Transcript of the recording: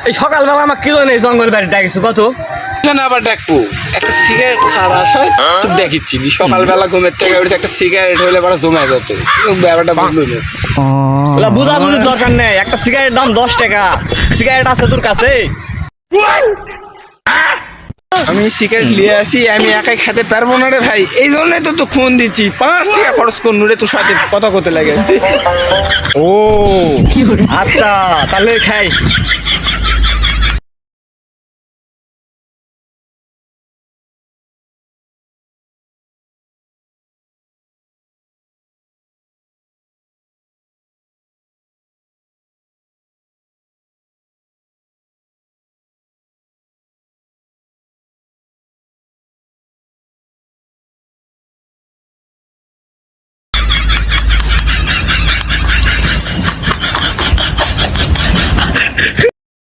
এই সকালবেলা আমার কি জানে জঙ্গল বাড়ি ডাকিস কত আবার ডাকবো একটা সিগারেট খাওয়ার আশায় তো দেখিচ্ছি সকালবেলা ঘুমের থেকে উঠে একটা সিগারেট হলে বড় জমা যেত ব্যাপারটা বুঝলো না ওলা বুঝা বুঝির দরকার নেই একটা সিগারেটের দাম 10 টাকা সিগারেট আছে তোর কাছে আমি সিগারেট নিয়ে আসি আমি একাই খেতে পারবো না রে ভাই এই জন্যই তো ফোন দিচ্ছি 5 টাকা খরচ করুন রে তোর সাথে কথা করতে লাগে ও আচ্ছা তাহলে খাই